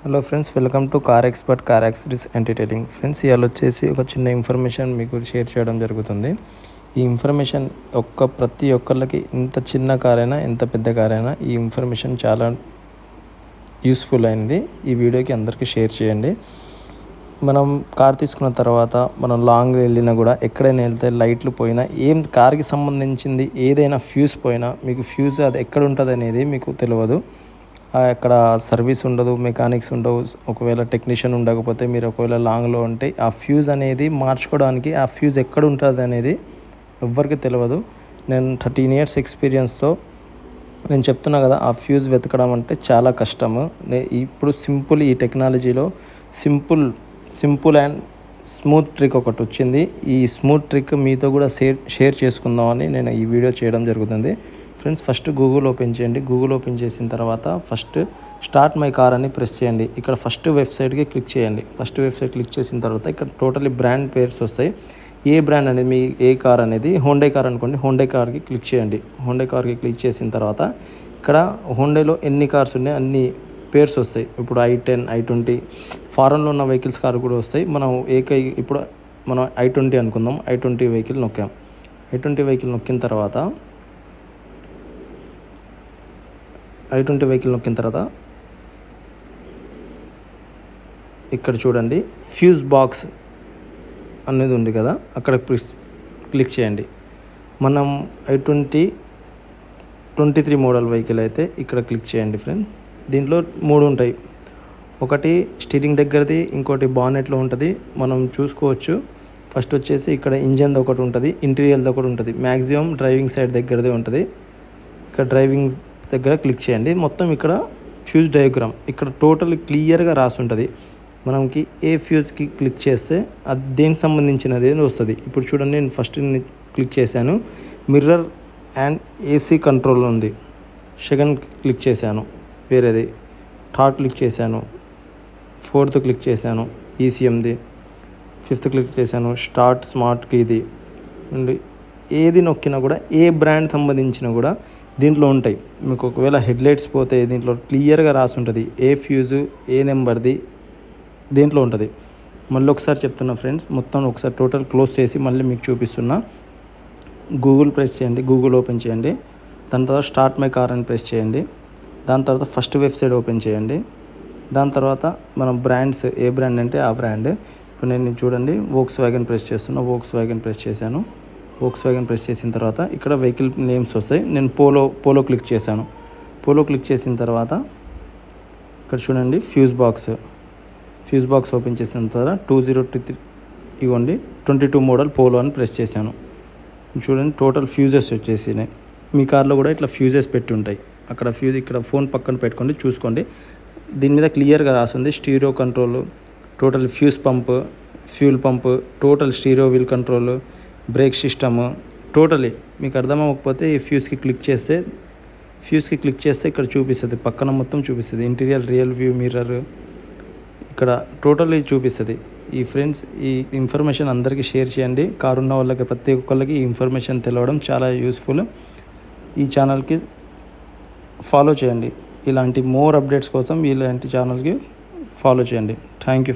Hello friends, welcome to car expert car accessories and detailing. Friends, ఇవాళ వచ్చేసి ఒక చిన్న ఇన్ఫర్మేషన్ మీకు షేర్ చేయడం జరుగుతుంది. ఈ ఇన్ఫర్మేషన్ ప్రతి ఒక్కళ్ళకి, ఎంత చిన్న కార్ అయినా ఎంత పెద్ద కార్ అయినా ఈ ఇన్ఫర్మేషన్ చాలా యూస్ఫుల్ అయింది. ఈ వీడియోకి అందరికీ షేర్ చేయండి. మనం కార్ తీసుకున్న తర్వాత మనం లాంగ్ వెళ్ళినా కూడా, ఎక్కడైనా వెళ్తే లైట్లు పోయినా, కార్కి సంబంధించింది ఏదైనా ఫ్యూజ్ పోయినా, మీకు ఫ్యూజ్ అది ఎక్కడ ఉంటుంది అనేది మీకు తెలియదు. అక్కడ సర్వీస్ ఉండదు, మెకానిక్స్ ఉండవు. ఒకవేళ టెక్నీషియన్ ఉండకపోతే, మీరు ఒకవేళ లాంగ్లో ఉంటే ఆ ఫ్యూజ్ అనేది మార్చుకోవడానికి ఆ ఫ్యూజ్ ఎక్కడ ఉంటుంది అనేది ఎవ్వరికి తెలియదు. నేను 13 years ఎక్స్పీరియన్స్తో నేను చెప్తున్నా కదా, ఆ ఫ్యూజ్ వెతకడం అంటే చాలా కష్టము. ఇప్పుడు ఈ టెక్నాలజీలో సింపుల్ అండ్ స్మూత్ ట్రిక్ ఒకటి వచ్చింది. ఈ స్మూత్ ట్రిక్ మీతో కూడా షేర్ చేసుకుందామని నేను ఈ వీడియో చేయడం జరుగుతుంది. ఫ్రెండ్స్, ఫస్ట్ గూగుల్ ఓపెన్ చేయండి. గూగుల్ ఓపెన్ చేసిన తర్వాత ఫస్ట్ స్టార్ట్ మై కార్ అని ప్రెస్ చేయండి. ఇక్కడ ఫస్ట్ వెబ్సైట్కి క్లిక్ చేయండి. ఫస్ట్ వెబ్సైట్ క్లిక్ చేసిన తర్వాత ఇక్కడ టోటలీ బ్రాండ్ పేర్స్ వస్తాయి. ఏ బ్రాండ్ అనేది మీ ఏ కార్ అనేది, హోండా కార్ అనుకోండి, హోండా కార్కి క్లిక్ చేయండి. హోండా కార్కి క్లిక్ చేసిన తర్వాత ఇక్కడ హోండాలో ఎన్ని కార్స్ ఉన్నాయో అన్ని పేర్స్ వస్తాయి. ఇప్పుడు i10, i20 ఫారెన్లో ఉన్న వెహికల్స్ కార్ కూడా వస్తాయి. ఇప్పుడు మనం i20 అనుకుందాం. i20 vehicle నొక్కాం. i20 వెహికల్ నొక్కిన తర్వాత ఇక్కడ చూడండి, ఫ్యూజ్ బాక్స్ అనేది ఉంది కదా, అక్కడ క్లిక్ చేయండి. మనం i20 23 మోడల్ వెహికల్ అయితే ఇక్కడ క్లిక్ చేయండి. ఫ్రెండ్, దీంట్లో 3 ఉంటాయి. ఒకటి స్టీరింగ్ దగ్గరది, ఇంకోటి బానెట్లో ఉంటుంది, మనం చూసుకోవచ్చు. ఫస్ట్ వచ్చేసి ఇక్కడ ఇంజన్ది ఒకటి ఉంటుంది, ఇంటీరియర్ది ఒకటి ఉంటుంది. మ్యాక్సిమం డ్రైవింగ్ సైడ్ దగ్గరదే ఉంటుంది. ఇక్కడ డ్రైవింగ్ దగ్గర క్లిక్ చేయండి. మొత్తం ఇక్కడ ఫ్యూజ్ డయాగ్రామ్ ఇక్కడ టోటల్ క్లియర్గా రాసి ఉంటుంది. మనకి ఏ ఫ్యూజ్కి క్లిక్ చేస్తే అది దేనికి సంబంధించినది వస్తుంది. ఇప్పుడు చూడండి, నేను ఫస్ట్ క్లిక్ చేశాను, మిర్రర్ అండ్ ఏసీ కంట్రోల్ ఉంది. సెకండ్ క్లిక్ చేశాను, వేరేది. థర్డ్ క్లిక్ చేశాను, ఫోర్త్ క్లిక్ చేశాను, ఈసీఎంది. ఫిఫ్త్ క్లిక్ చేశాను, స్టార్ట్ స్మార్ట్కి ఇది. అండ్ ఏది నొక్కినా కూడా, ఏ బ్రాండ్ సంబంధించినా కూడా దీంట్లో ఉంటాయి. మీకు ఒకవేళ హెడ్లైట్స్ పోతే దీంట్లో క్లియర్గా రాసి ఉంటుంది, ఏ ఫ్యూజు ఏ నెంబర్ది దీంట్లో ఉంటుంది. మళ్ళీ ఒకసారి చెప్తున్నా ఫ్రెండ్స్, మొత్తం ఒకసారి టోటల్ క్లోజ్ చేసి మళ్ళీ మీకు చూపిస్తున్నా. గూగుల్ ప్రెస్ చేయండి, గూగుల్ ఓపెన్ చేయండి. దాని తర్వాత స్టార్ట్ మై కార్ అని ప్రెస్ చేయండి. దాని తర్వాత ఫస్ట్ వెబ్సైట్ ఓపెన్ చేయండి. దాని తర్వాత మనం బ్రాండ్స్, ఏ బ్రాండ్ అంటే ఆ బ్రాండ్. ఇప్పుడు నేను చూడండి, వోక్స్ వ్యాగన్ ప్రెస్ చేస్తున్నా. వోక్స్ వ్యాగన్ ప్రెస్ చేశాను. వోక్స్ వ్యాగన్ ప్రెస్ చేసిన తర్వాత ఇక్కడ వెహికల్ నేమ్స్ వస్తాయి. నేను పోలో క్లిక్ చేశాను. పోలో క్లిక్ చేసిన తర్వాత ఇక్కడ చూడండి, ఫ్యూజ్ బాక్స్ ఓపెన్ చేసిన తర్వాత 2023 ఇవ్వండి 22 మోడల్ పోలో అని ప్రెస్ చేశాను. చూడండి, టోటల్ ఫ్యూజెస్ వచ్చేసినాయి. మీ కార్లో కూడా ఇట్లా ఫ్యూజెస్ పెట్టి ఉంటాయి. అక్కడ ఇక్కడ ఫోన్ పక్కన పెట్టుకోండి, చూసుకోండి. దీని మీద క్లియర్గా రాసింది stereo control, total fuel pump, total stereo wheel control, brake system. Totally మీకు అర్థమవ్వకపోతే ఈ ఫ్యూజ్కి క్లిక్ చేస్తే ఇక్కడ చూపిస్తుంది, పక్కన మొత్తం చూపిస్తుంది. ఇంటీరియర్ రియల్ వ్యూ మిర్రర్ ఇక్కడ టోటలీ చూపిస్తుంది. ఫ్రెండ్స్, ఈ ఇన్ఫర్మేషన్ అందరికీ షేర్ చేయండి. కారు ఉన్న వాళ్ళకి, ప్రతి ఒక్కళ్ళకి ఈ ఇన్ఫర్మేషన్ తెలవడం చాలా యూస్ఫుల్. ఈ ఛానల్కి ఫాలో చేయండి. ఇలాంటి మోర్ అప్డేట్స్ కోసం ఇలాంటి ఛానల్కి ఫాలో చేయండి. Thank you.